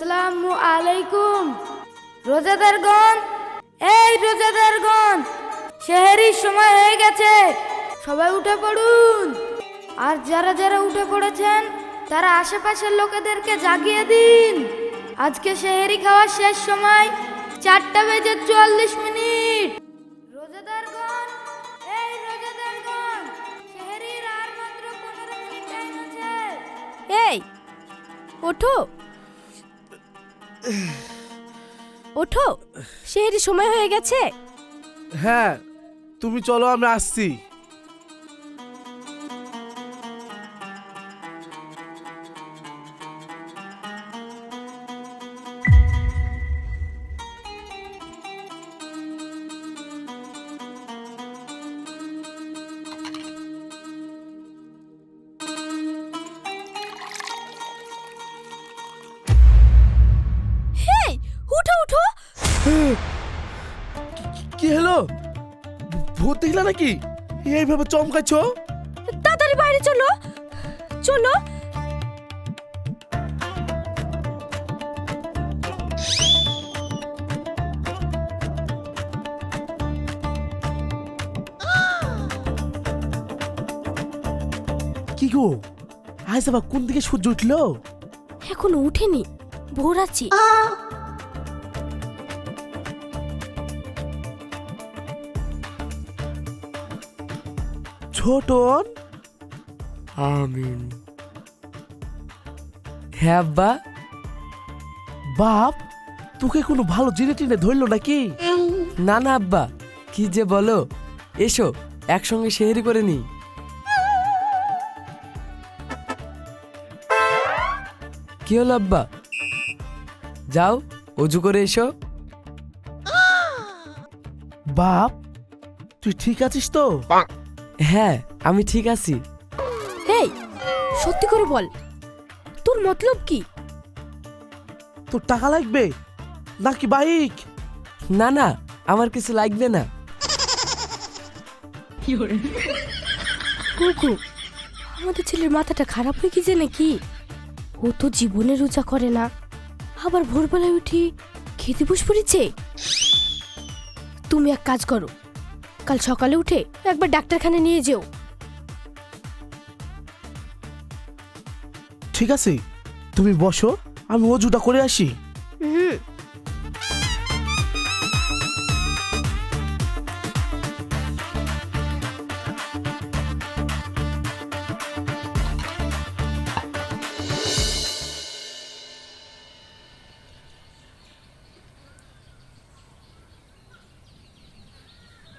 আসসালামু আলাইকুম। রোজাদারগণ, এই রোজাদারগণ, সেহরির সময় হয়ে গেছে, সবাই উঠে পড়ুন। আর যারা যারা উঠে পড়েছেন তারা আশেপাশের লোকেদেরকে জাগিয়ে দিন। আজকে সেহরি খাওয়ার শেষ সময় 4:44। রোজাদারগণ, এই রোজাদারগণ, সেহরির আর মাত্র 15 মিনিট টাইম আছে। এই ওঠো ওঠো, সেহরি সময় হয়ে গেছে। হ্যাঁ, তুমি চলো, আমি আসছি। এই উঠো উঠো। কি হলো? ভূত দেখলা নাকি? এইভাবে চমকাচ্ছ? তাড়াতাড়ি বাইরে চলো চলো। কি গো, আজ আবার কোন দিকে সূর্য উঠলো? এখনো উঠেনি, ভোর আছি। ছোটন, আমিন। হ্যাঁ আব্বা। বাপ, তোকে কোনো ভালো জিনে টিনে ধরলো নাকি? না না আব্বা, কি যে বলো। এসো একসঙ্গে সেহরি করে নি। কি হলো আব্বা? যাও অজু করে এসো। বাপ, তুই ঠিক আছিস তো? হ্যাঁ আমি ঠিক আছি। এই সত্যি করে বল, তোর মতলব কি? তোর টাকা লাগবে নাকি বাইক? না না, আমার কিছু লাগবে না। কুকু, আমাদের ছেলের মাথাটা খারাপ হয়ে গেছে নাকি? ও তো জীবনে রোজা করে না, আবার ভোরবেলায় উঠি খেতে বসে পড়েছে। তুমি এক কাজ করো, কাল সকালে উঠে একবার ডাক্তারখানা নিয়ে যেও। ঠিক আছে, তুমি বসো, আমি অজুটা করে আসি। হুম।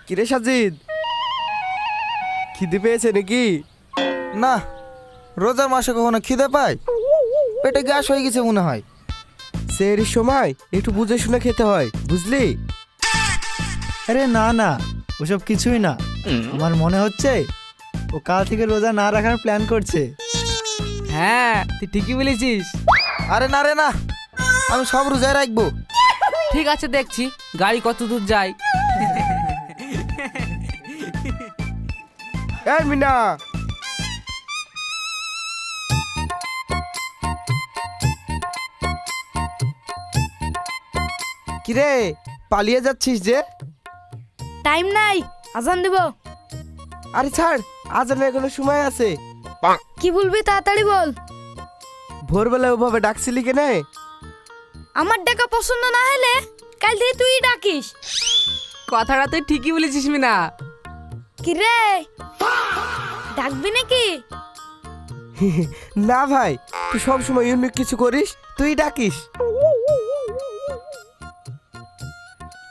কিরে সাজিদ, খিদে পেয়েছে নাকি? না, রোজার মাসে কখনো খিদে পায়? পেটে গ্যাস হয়ে গেছে মনে হয়। সেহরির সময় একটু বুঝে শুনে খেতে হয়, বুঝলি? আরে না না, ওসব কিছুই না। আমার মনে হচ্ছে ও কাল থেকে রোজা না রাখার প্ল্যান করছে। হ্যাঁ তুই ঠিকই বলেছিস। আরে না রে না, আমি সব রোজায় রাখবো। ঠিক আছে, দেখছি গাড়ি কত দূর যায়। এই মিনা, কিরে পালিয়ে যাচ্ছিস যে? টাইম নাই, আজান দেব। আরে ছাড়, আজানের এখনো সময় আছে। কি বলবি তাড়াতাড়ি বল। ভোরবেলা ওভাবে ডাকছিলি কেনে? আমার ডাকা পছন্দ না হলে কাল থেকে তুই ডাকিস। কথাটা তুই ঠিকই বলেছিস মিনা। কি রে, ডাকবি নাকি? না ভাই, তুই সবসময় ইউনিক কিছু করিস, তুই ডাকিস।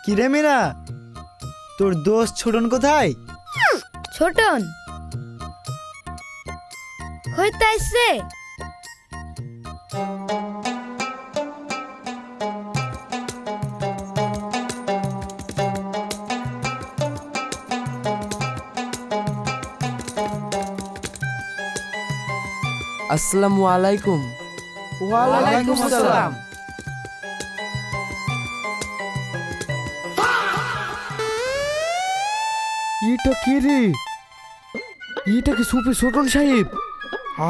কিরে মিনা, তোর দোস্ত ছোটন কোথায়? ছোটন হইতে আসছে। আসসালামু আলাইকুম। ওয়ালাইকুম আসসালাম। এটা কে রে? এটা কি সুপি ছোটন সাহেব?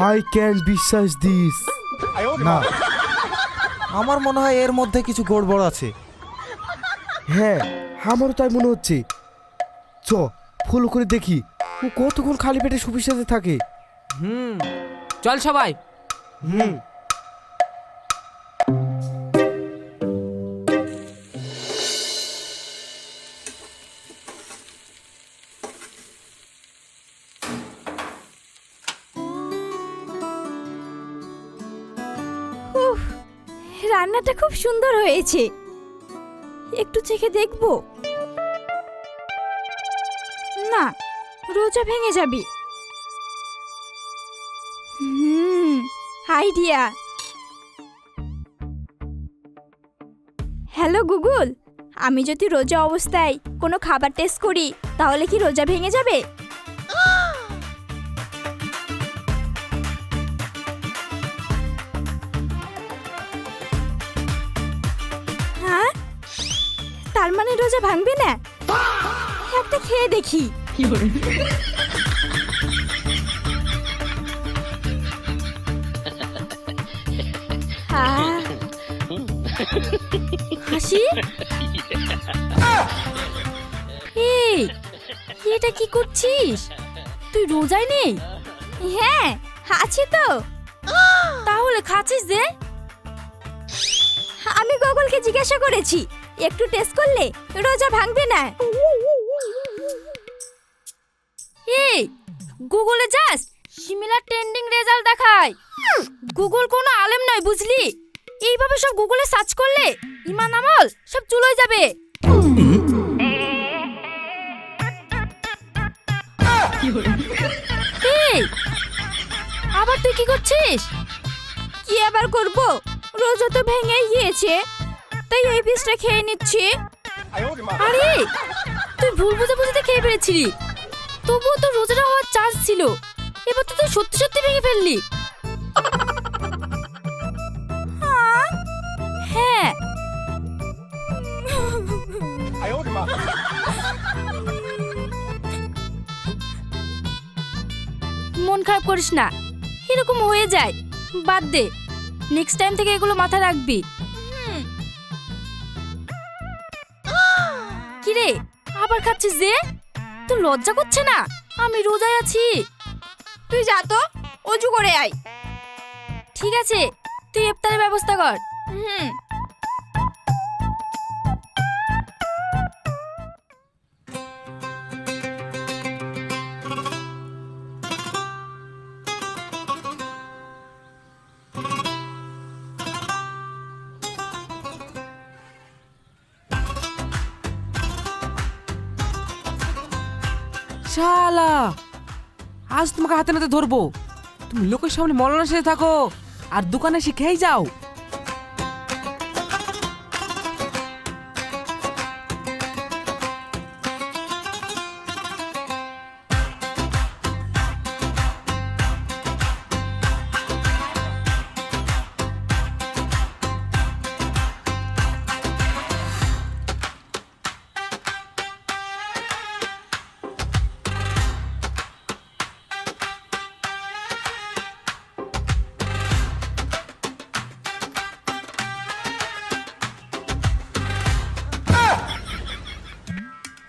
আই ক্যান বিশ্বাস দিস। না, আমার মনে হয় এর মধ্যে কিছু গড়বড় আছে। হ্যাঁ, আমারও তাই মনে হচ্ছে। চ ফলো করে দেখি ও কতক্ষণ খালি পেটে সুবির সাথে থাকে। চল সবাই। হুম। রান্নাটা খুব সুন্দর হয়েছে, একটু চেখে দেখবো। না, রোজা ভেঙে যাবে। আইডিয়া। হ্যালো গুগল, আমি যদি রোজা অবস্থায় কোনো খাবার টেস্ট করি তাহলে কি রোজা ভেঙে যাবে? হ্যাঁ, তার মানে রোজা ভাঙবে না? একটা খেয়ে দেখি। হাসি, এই এটা কি করছিস? তুই রোজায় নেই? হ্যাঁ আছি তো। তাহলে খাচ্ছিস যে? আমি গুগলকে জিজ্ঞাসা করেছি, একটু টেস্ট করলে রোজা ভাঙবে না। এই গুগলে জাস্ট সিমিলার ট্রেন্ডিং রেজাল্ট দেখায়। গুগল কোনো আলেম নয়, বুঝলি? এইভাবে সব গুগলে সার্চ করলে ইমান আমল সব চলে যাবে। এই আবার তুই কি করছিস? কি আবার করব, রোজা তো ভেঙে গিয়েছে, তাই এই পিসটা খেয়ে নিচ্ছি। আরে তুই ভুল বুঝে খেয়ে ফেলেছিলি, তবুও তো রোজাটা হওয়ার চান্স ছিল। এবার তো তুই সত্যি সত্যি ভেঙে ফেললি। হ্যাঁ, মন খারাপ করিস না, এরকম হয়ে যায়, বাদ দে। নেক্সট টাইম থেকে এগুলো মাথায় রাখবি। কিরে আবার খাচ্ছিস যে? তোর লজ্জা করছে না? আমি রোজায় আছি। তুই যা তো, অজু করে আয়। ঠিক আছে, তুই ইফতারের ব্যবস্থা কর। শালা, আজ তোমাকে হাতে নাতে ধরবো। তুমি লোকের সামনে মৌলানার সাথে থাকো আর দোকানে এসে খেয়ে যাও।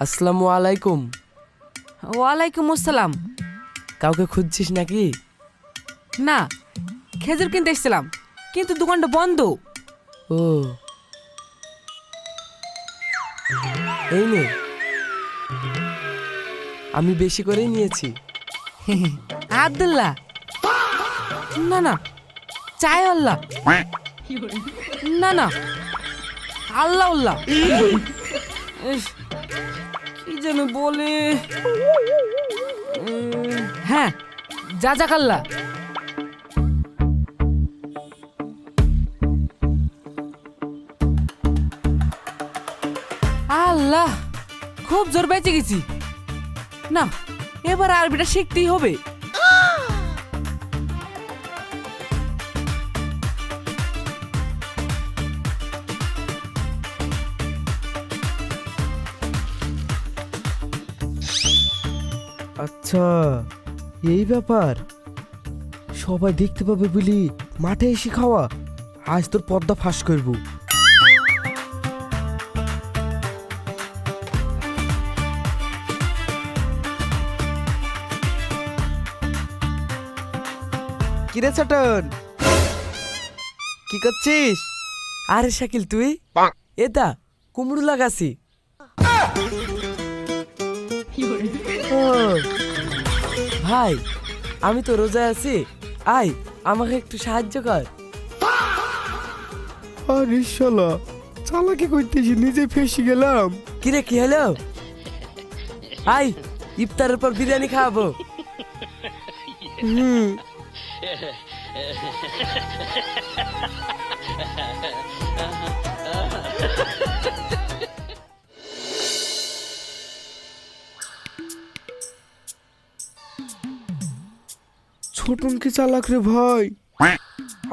আসসালামু আলাইকুম। ওয়ালাইকুম আসসালাম। কাউকে খুঁজছিস নাকি? না, খেজুর কিনতে এসেছিলাম, কিন্তু দোকানটা বন্ধ। ও, এই নে, আমি বেশি করেই নিয়েছি। আব্দুল্লাহ, না না, চাই আল্লাহ, না না, আল্লাহ আল্লাহ। কি যেন বলে, হ্যাঁ, যা যা কাল্লা। আল্লাহ, খুব জোর বেঁচে গেছি। না, এবার আরবিটা শিখতেই হবে। আচ্ছা, এই ব্যাপার। সবাই দেখতে পাবে বলি মাঠে এসে খাওয়া, আজ তোর পর্দা ফাঁস করবো। কিরে ছোটন, কি করছিস? আরে শাকিল তুই এটা কুমড়ো লাগাছি। ভাই আমি তো রোজা আছি, আয় আমাকে একটু সাহায্য কর। আরে শালা, চালাকি করতেছি, নিজে ফেসে গেলাম। কিরে কি হলো? আয় ইফতারের পর বিরিয়ানি খাওয়াবো। ছোটন কি চালাক রে ভাই,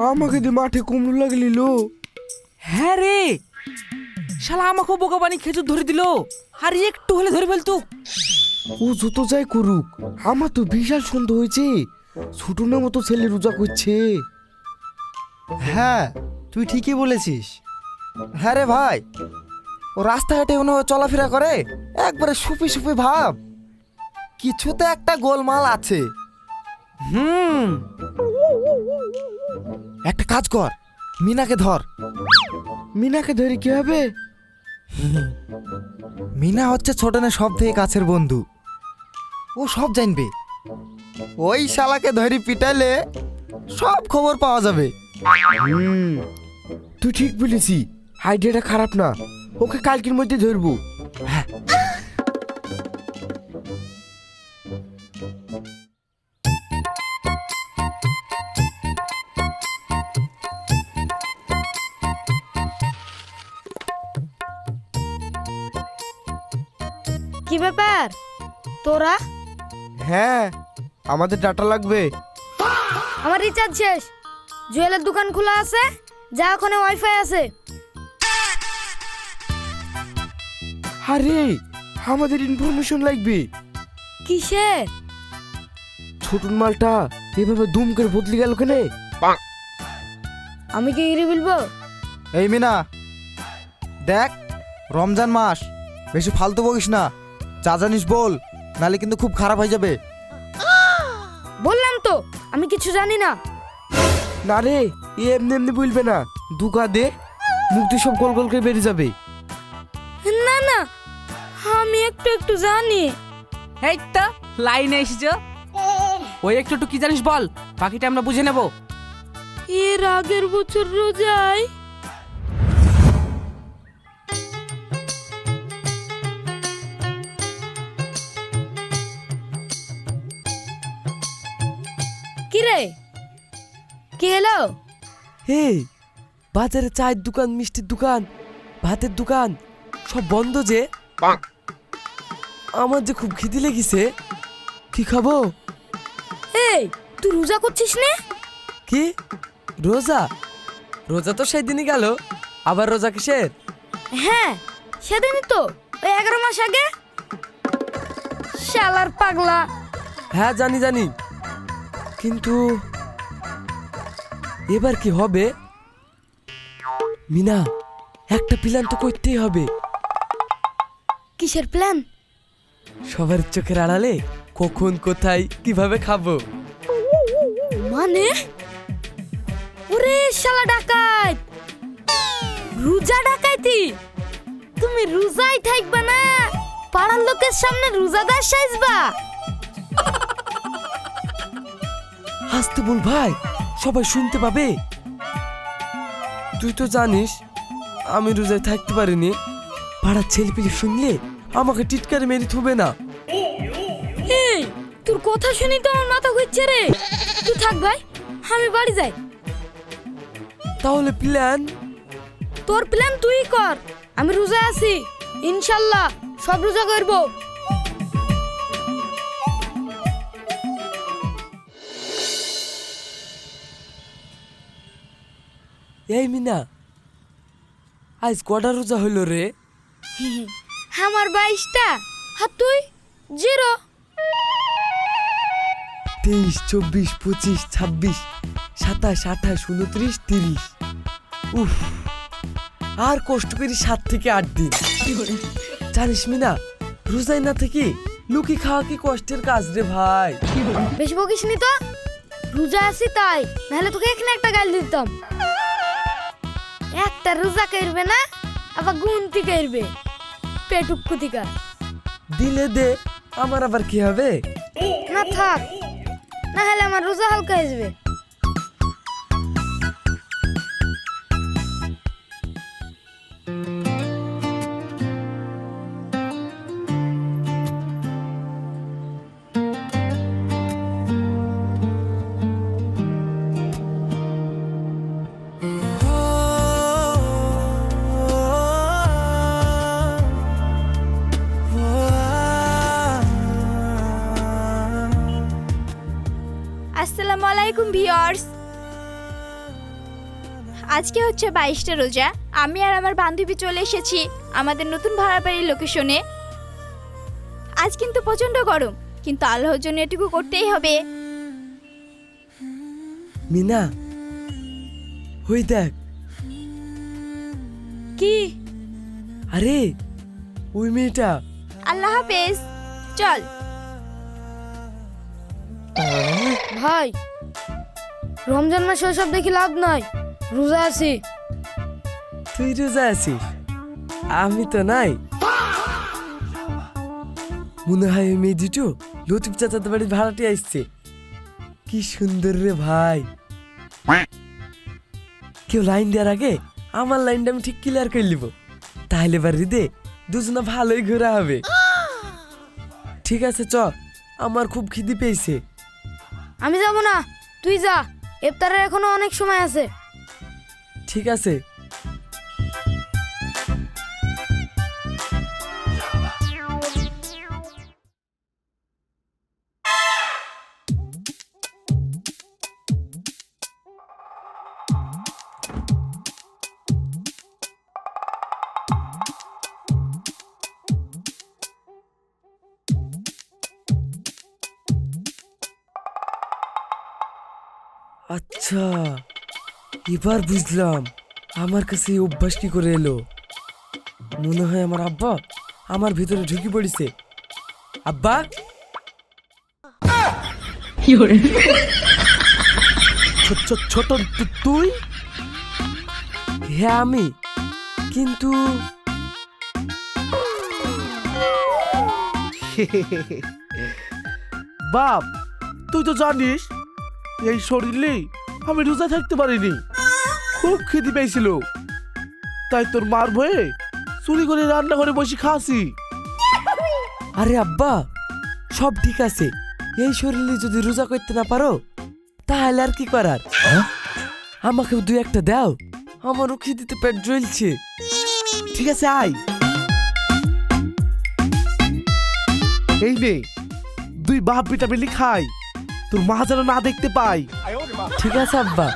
আমাকে দিয়ে মাঠে কুমড়ো লাগলিল। হ্যাঁ রে, শালা আমাকেও বোকা বানি খেজুর ধরে দিল, আর একটু হলে ধরে ফেলতু। ও যত যাই করুক, আমার তো বিশাল সন্দেহ হয়েছে ছোটনের মতো ছেলে রোজা করছে। হ্যাঁ তুই ঠিকই বলেছিস। হ্যাঁ রে ভাই, ও রাস্তাঘাটে মনে হয় চলাফেরা করে, একবারে সুপি সুপি ভাব, কিছুতে একটা গোলমাল আছে। একটা কাজ কর, মিনাকে ধর। মিনাকে ধরে কি হবে? মিনা হচ্ছে ছোটনের সব থেকে কাছের বন্ধু, ও সব জানবে। ওই শালাকে ধরি পিটাইলে সব খবর পাওয়া যাবে। তুই ঠিক বলেছি, আইডিয়াটা খারাপ না। ওকে কালকের মধ্যে ধরবো। কি ব্যাপার তোরা? হ্যাঁ, আমাদের ডাটা লাগবে। আমার রিচার্জ শেষ, জুয়েলের দোকান খোলা আছে, যা ওখানে ওয়াইফাই আছে। আরে আমাদের ইনফরমেশন লাগবে। কিসের? ছোটন মালটা এভাবে দুম করে বদলে গেল কেন? আমি কি গিরি বলবো? এই মিনা দেখ, রমজান মাস, বেশি ফালতু বকিস না, যা জানিস বল, নালে কিন্তু খুব খারাপ হয়ে যাবে। বললাম তো আমি কিছু জানি না। না রে, এমনি এমনি বলবে না, দুকা দে, মুখ দিয়ে সব গোল গোল করে বেরিয়ে যাবে। না না, আমি একটু একটু জানি। এই তো লাইনে এসেছ, ওই একটু একটু কি জানিস বল, বাকিটা আমরা বুঝে নেব। এর আগের বছর রোজায় কি রে, কি হলো? এই বাজারে চায়ের দোকান, মিষ্টির দোকান, ভাতের দোকান সব বন্ধ যে। আমার যে খুব খিদে লেগেছে, কি খাবো? এই তুই রোজা করছিস না? কি রোজা? রোজা তো সেই দিনই গেল, আবার রোজা কিসের? হ্যাঁ সেদিনই তো, ওই 11 মাস আগে। শালার পাগলা। হ্যাঁ জানি জানি, কিন্তু এবার কি হবে? মিনা, একটা প্ল্যান তো করতেই হবে। কিসের প্ল্যান? সবার চোখের আড়ালে কখন, কোথায়, কিভাবে খাবো। মানে? ওরে শালা ডাকাত, রোজা ডাকাইতি। তুমি রোজাই থাকবা না, পাড়ার লোকের সামনে রোজাদার সাজবা। হাসতে বল ভাই, সবাই শুনতে পাবে। তুই তো জানিস আমি রোজায় থাকতে পারিনি, পাড়ার ছেলেপিলে শুনলে আমাকে টিটকারে মেরে থুবে না। এই তোর কথা শুনি তো আমার মাথা ঘুরছে রে। তুই থাক ভাই, আমি বাড়ি যাই। তাহলে প্ল্যান? তোর প্ল্যান তুই কর, আমি রোজা আছি, ইনশাল্লাহ সব রোজা করবো। এই মিনা, আজ কটা রোজা হইল রে? আমার 22টা, আর তুই 0। 23, 24, 25, 26, 27, 28, 29, 30। উফ, আর কষ্ট করি 7 থেকে 8 দিন। জানিস মিনা, রোজাই না থেকে লুকি খাওয়া কি কষ্টের কাজ রে ভাই। বেশি বকিস নি তো, রোজা আছি তাই, নাহলে তোকে এখানে একটা গাল দিতাম। একটা রোজা করবে না, আবার গুনতি করবে, পেটুক কুতিকা। দিলে দে, আমার আবার কি হবে? না থাক, না হলে আমার রোজা হালকা হয়ে যাবে। আসসালামু আলাইকুম ভিউয়ার্স। আজকে হচ্ছে 22টা রোজা। আমি আর আমার বান্ধবী চলে এসেছি আমাদের নতুন ভাড়া বাড়ির লোকেশনে। আজ কিন্তু প্রচন্ড গরম, কিন্তু আল্লাহর জন্য এটুকু করতেই হবে। মিনা, ওই দেখ। কি? আরে ওই মেয়েটা। আল্লাহ হাফেজ, চল। ভাই, রমজান মাসে ওসব দেখি লাভ নাই, রোজা আছি। তুই রোজা আছিস, আমি তো নাই। মনে হয় ওই মেয়ে দুটো লতিফ চাচাদের বাড়ির ভাড়াটি আসছে। কি সুন্দর রে ভাই। কেউ লাইন দেওয়ার আগে আমার লাইনটা আমি ঠিক ক্লিয়ার করে নিব, তাহলে বাড়ি দে দুজনা ভালোই ঘোরা হবে। ঠিক আছে চ, আমার খুব খিদে পেয়েছে। আমি যাব না, তুই যা, ইফতারের এখনো অনেক সময় আছে। ঠিক আছে। আচ্ছা, এবার বুঝলাম আমার কাছে এই অভ্যাস কি করে এলো। মনে হয় আমার আব্বা আমার ভিতরে ঢুকে পড়েছে। আব্বা, ছোট তুই? হ্যাঁ আমি, কিন্তু বাপ, তুই তো জানিস এই শরীরে আমি রোজা থাকতে পারিনি, খুব খিদে পেয়েছিল, তাই তোর মার ভয়ে চুরি করে রান্না করে বসে খাসি। আরে আব্বা, সব ঠিক আছে, এই শরীরে যদি রোজা করতে না পারো তাহলে আর কি করার। আমাকে 2-1টা দাও, আমারও খিদেতে পেট জ্বলছে। ঠিক আছে আয়। এই নে, 2 বাপ বেটা মিলে খাই, তোর মা যেন না দেখতে পাই। ঠিক আছে আব্বা।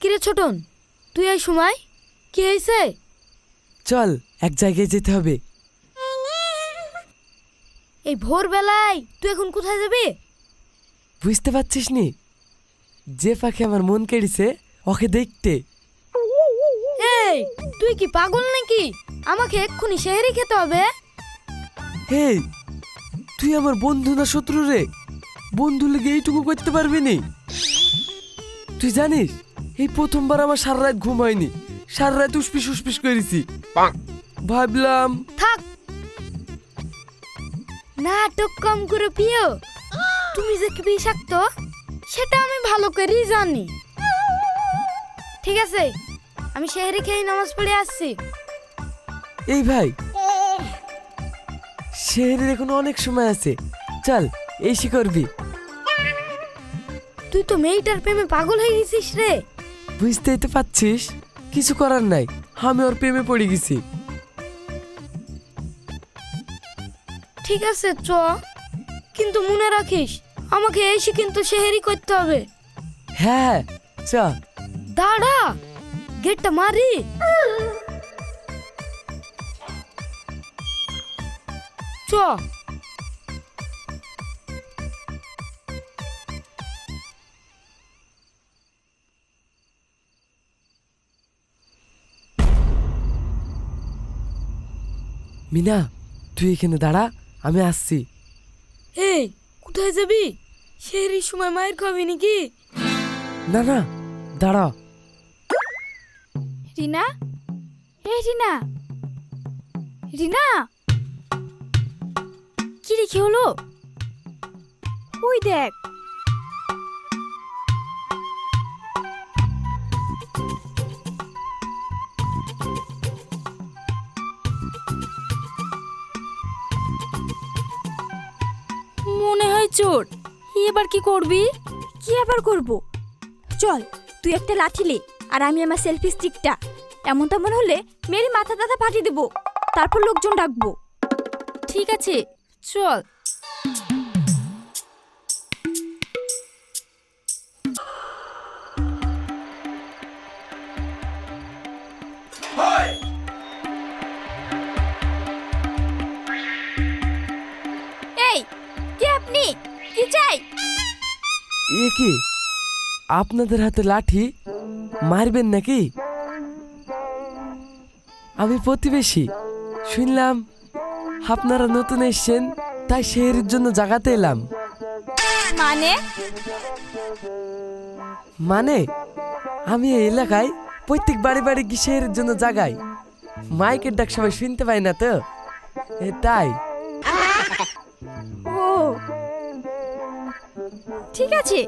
কিরে ছোটন, তুই এই সময় কি হয়েছে? চল এক জায়গায় যেতে হবে। এই ভোরবেলায় তুই এখন কোথায় যাবি? বুঝতে পারছিস নি, যে পাখি আমার মন কেড়েছে ওকে দেখতে। এই, তুই কি পাগল নাকি? আমাকে এক্ষুনি সেহরি খেতে হবে। হেই, তুই আমার বন্ধু না শত্রু রে? বন্ধু লেগে এইটুকু করতে পারবি নি? তুই জানিস এই প্রথমবার আমার সারা রাত ঘুম হয়নি, সারা রাত উসপিস উসপিস করেছি। ভাবলাম থাক, নাটক কম করে পিও। তুমি যে কি বিষাক্ত সেটা আমি ভালো করেই জানি। ঠিক আছে, আমি সেহরি খেয়ে নামাজ পড়ে আসছি। এই ভাই, শহরের এখন অনেক সময় আছে, চল এসি করবি। তুই তো মেয়েটার প্রেমে পাগল হয়ে গেছিস রে। বুঝতেই তো পাচ্ছিস, কিছু করার নাই, আমি ওর প্রেমে পড়ে গেছি। ঠিক আছে চ, কিন্তু মনে রাখিস আমাকে এসে কিন্তু সেহরি করতে হবে। হ্যাঁ চ। দাঁড়া, গেটটা মারি। চ মিনা, তুই এখানে দাঁড়া, আমি আসছি। এই কোথায় যাবি? সেই সময় মায়ের খাবি নাকি? না না, দাঁড়া। রিনা, এই রিনা, রিনা, কি রে, কি হলো? ওই দেখ। মনে হয় চোট। এবার কি করবি? কি আবার করব? চল, তুই একটা লাঠি লে আর আমি আমার সেলফি স্টিকটা। এমন তেমন হলে মেরি মাথা টাথা ফাটিয়ে দেবো, তারপর লোকজন ডাকবো। ঠিক আছে, চল। এই, কে আপনি? কি চাই? এ কি, আপনাদের হাতে লাঠি? মারবেন নাকি? আমি প্রতিবেশী, শুনলাম আপনারা নতুন এসেছেন, তাই শহরের জন্য জাগাতে এলাম। মানে? মানে আমি এই এলাকায় প্রত্যেক বাড়ি বাড়ি গিয়ে শহরের জন্য জাগাই। মাইকের ডাক সবাই শুনতে পাই না তো, তাই। ও ঠিক আছে,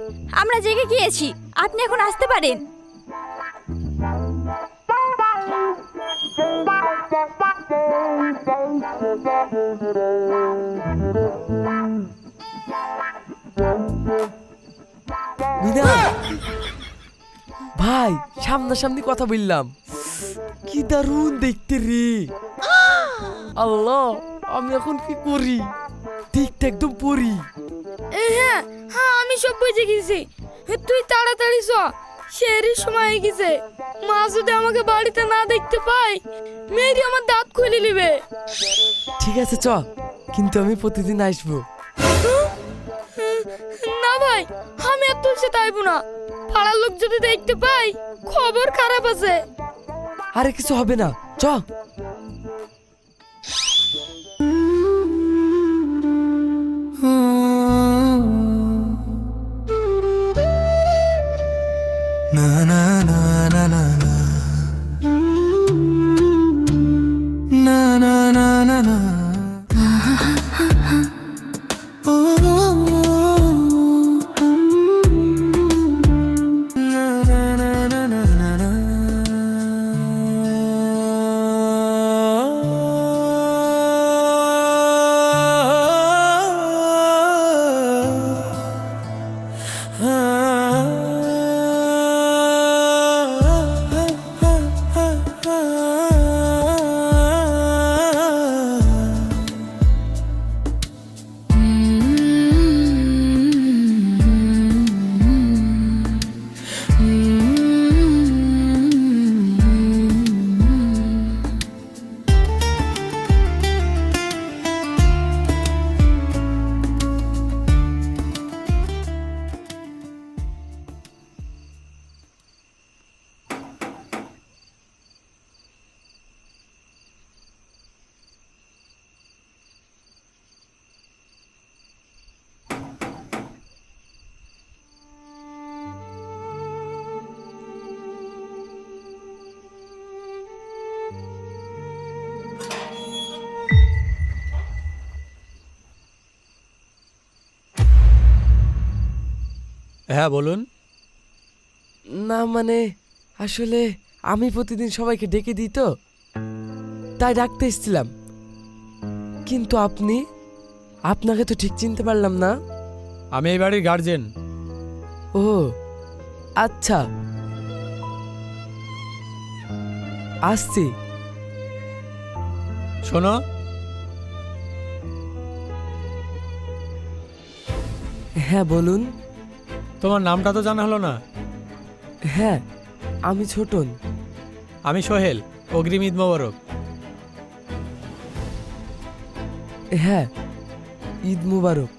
আমরা জেগে গিয়েছি, আপনি এখন আসতে পারেন। মিনা ভাই, সামনাসামনি কথা বললাম, কি দারুণ দেখতে রে। আল্লাহ, আমি এখন কি করি? ঠিকঠাক একদম পড়ি। হ্যাঁ হ্যাঁ, আমি সব বুঝে গেছি। তুই তাড়াতাড়ি চ, শেরির সময় হয়ে গেছে। মা যদি আমাকে বাড়িতে না দেখতে পায়, মেয়েরি আমার দাঁত খুলে নেবে। ঠিক আছে চ, কিন্তু আমি প্রতিদিন আসবো। না ভাই, আমি আর তোর সাথে আইবো না। পাড়ার লোক যদি দেখতে পাই, খবর খারাপ আছে। আরে কিছু হবে না, চ। না না না না না না না না না না ও না না না না না না হ্যাঁ বলুন। না মানে, আসলে আমি প্রতিদিন সবাইকে ডেকে দিই তো, তাই ডাকতে এসেছিলাম। কিন্তু আপনি, আপনাকে তো ঠিক চিনতে পারলাম না। আমি এই বাড়ির গার্জেন। ও আচ্ছা, আসছি। শোনো, হ্যাঁ বলুন। তোমার নামটা তো জানা হলো না। হ্যাঁ, আমি ছোটন। আমি সোহেল, অগ্রিম ঈদ মোবারক। হ্যাঁ, ঈদ মুবারক।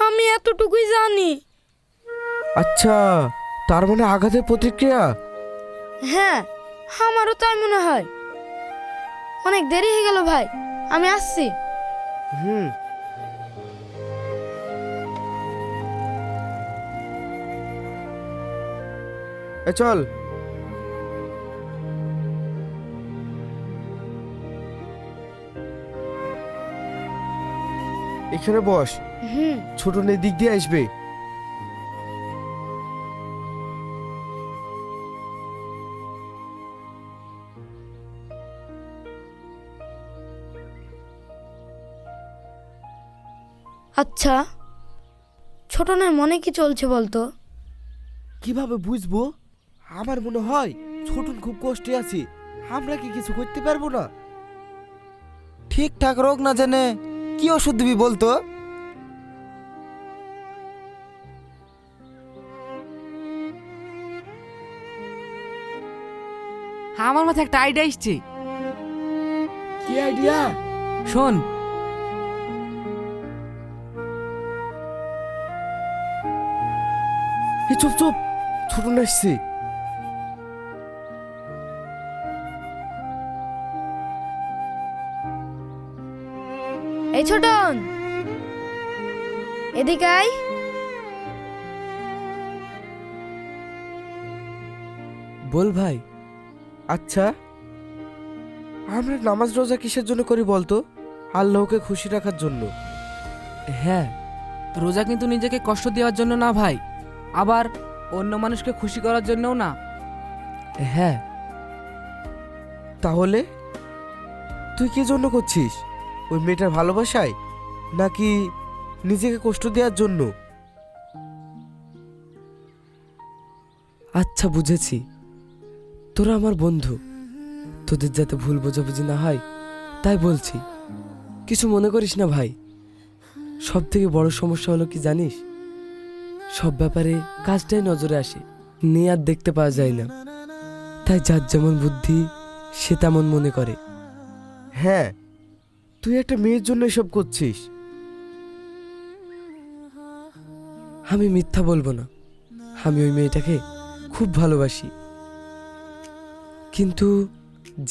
আমি এতটুকুই জানি। আচ্ছা, তার মানে আঘাতের প্রতিক্রিয়া? হ্যাঁ, আমারও তাই মনে হয়। অনেক দেরি হয়ে গেল ভাই, আমি আসছি। হুম। চল। এখানে বস। হুম। ছোট নে দিক দিয়ে আসবে। আচ্ছা, ছোটনের মনে কি চলছে বলতো? কিভাবে বুঝবো? আমার মনে হয় ছোটন খুব কষ্টে আছে, আমরা কি কিছু করতে পারবো না? ঠিকঠাক রোগ না জেনে কি ওষুধ দিবি বলতো? আমার মাথায় একটা আইডিয়া এসছে। কি আইডিয়া? শোন, চুপ চুপ, ছোটন আসছে। এই ছোটন, এদিকে আয়। বল ভাই। আচ্ছা, আমরা নামাজ রোজা কিসের জন্য করি বলতো? আল্লাহকে খুশি রাখার জন্য। হ্যাঁ, রোজা কিন্তু নিজেকে কষ্ট দেওয়ার জন্য না ভাই, আবার অন্য মানুষকে খুশি করার জন্যও না। হ্যাঁ, তাহলে তুই কি জন্য করছিস? ওই মেয়েটার ভালোবাসায়, নাকি নিজেকে কষ্ট দেওয়ার জন্য? আচ্ছা, বুঝেছি। তোরা আমার বন্ধু, তোদের যাতে ভুল বোঝাবুঝি না হয় তাই বলছি। কিছু মনে করিস না ভাই। সব থেকে বড় সমস্যা হলো কি জানিস? সব ব্যাপারে কাজটাই নজরে আসে, নিয়াত দেখতে পাওয়া যায় না। তাই যার যেমন বুদ্ধি সে তেমন মনে করে। হ্যাঁ, তুই একটা মেয়ের জন্য এসব করছিস। আমি মিথ্যা বলবো না, আমি ওই মেয়েটাকে খুব ভালোবাসি। কিন্তু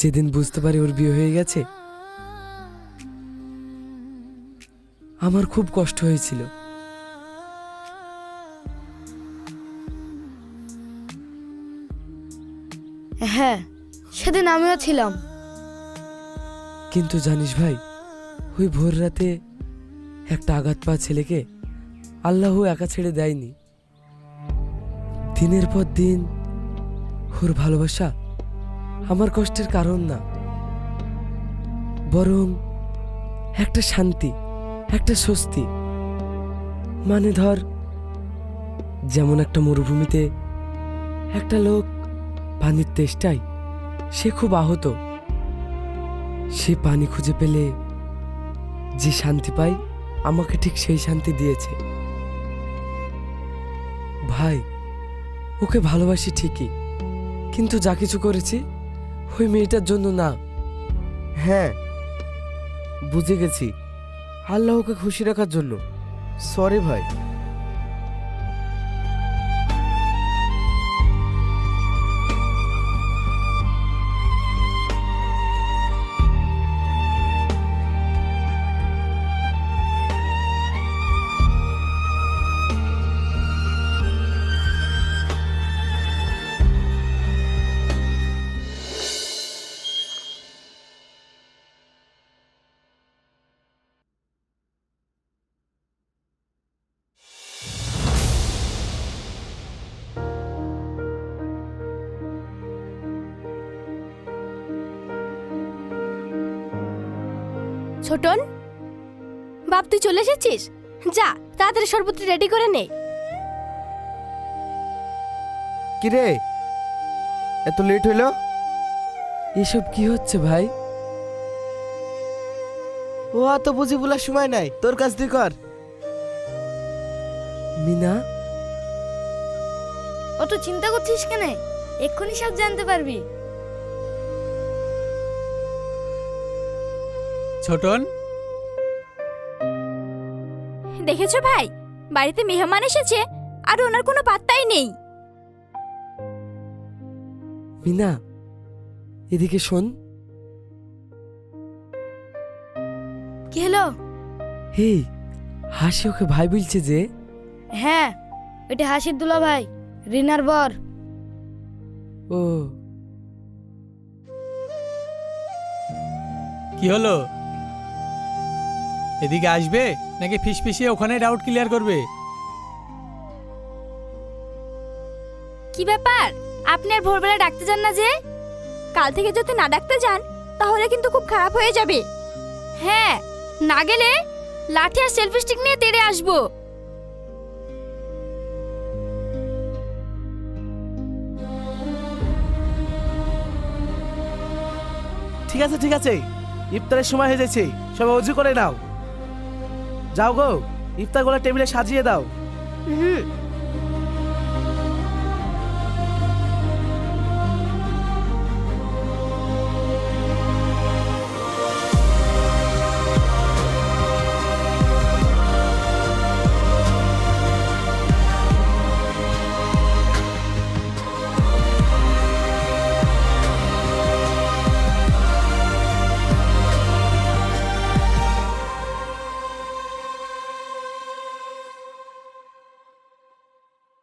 যেদিন বুঝতে পারি ওর বিয়ে হয়ে গেছে, আমার খুব কষ্ট হয়েছিল। হ্যাঁ, সেদিন আমিও ছিলাম। কিন্তু জানিস ভাই, ওই ভোর রাতে একটা আঘাত পাওয়া ছেলেকে আল্লাহ একা ছেড়ে দেয়নি। দিনের পর দিন ওর ভালোবাসা আমার কষ্টের কারণ না, বরং একটা শান্তি, একটা স্বস্তি। মানে ধর, যেমন একটা মরুভূমিতে একটা লোক পানির তেষ্টায় সে খুব আহত, সে পানি খুঁজে পেলে যে শান্তি পায়, আমাকে ঠিক সেই শান্তি দিয়েছে। ভাই, ওকে ভালোবাসি ঠিকই, কিন্তু যা কিছু করেছি ওই মেয়েটার জন্য না। হ্যাঁ, বুঝে গেছি, আল্লাহকে খুশি রাখার জন্য। সরি ভাই। ছোটন, বাপ তুই চলে এসেছিস? যা, তাড়াতাড়ি শরবতটি রেডি করে নে। কিরে এত লেট হইলো? এসব কি হচ্ছে ভাই? ও অত বুঝি বলার সময় নাই, তোর কাজ তুই কর। মিনা, অত চিন্তা করছিস কেন? এক্ষুনি সব জানতে পারবি। ছোটন, দেখেছো ভাই, বাড়িতে মেহমান এসেছে আর ওনার কোনো পাত্তাই নেই। মিনা এদিকে শোন। কি হলো? হে, হাসি ওকে ভাই বলছে যে? হ্যাঁ, এটা হাসির দুলা ভাই, রিনার বর। ও, কি হলো? এদিকে আসবে নাকি ফিসফিসিয়ে ওখানে ডাউট ক্লিয়ার করবে? কি ব্যাপার, আপনি আর ভোরবেলা ডাকতে যান না যে? কাল থেকে যদি না ডাকতে যান তাহলে কিন্তু খুব খারাপ হয়ে যাবে। হ্যাঁ, না গেলে লাঠি আর সেলফি স্টিক নিয়ে তেড়ে আসবো। ঠিক আছে ঠিক আছে, ইফতারের সময় হয়ে যাচ্ছে, সবাই অজু করে নাও। যাও গো, ইফতার গুলো টেবিলে সাজিয়ে দাও। হুম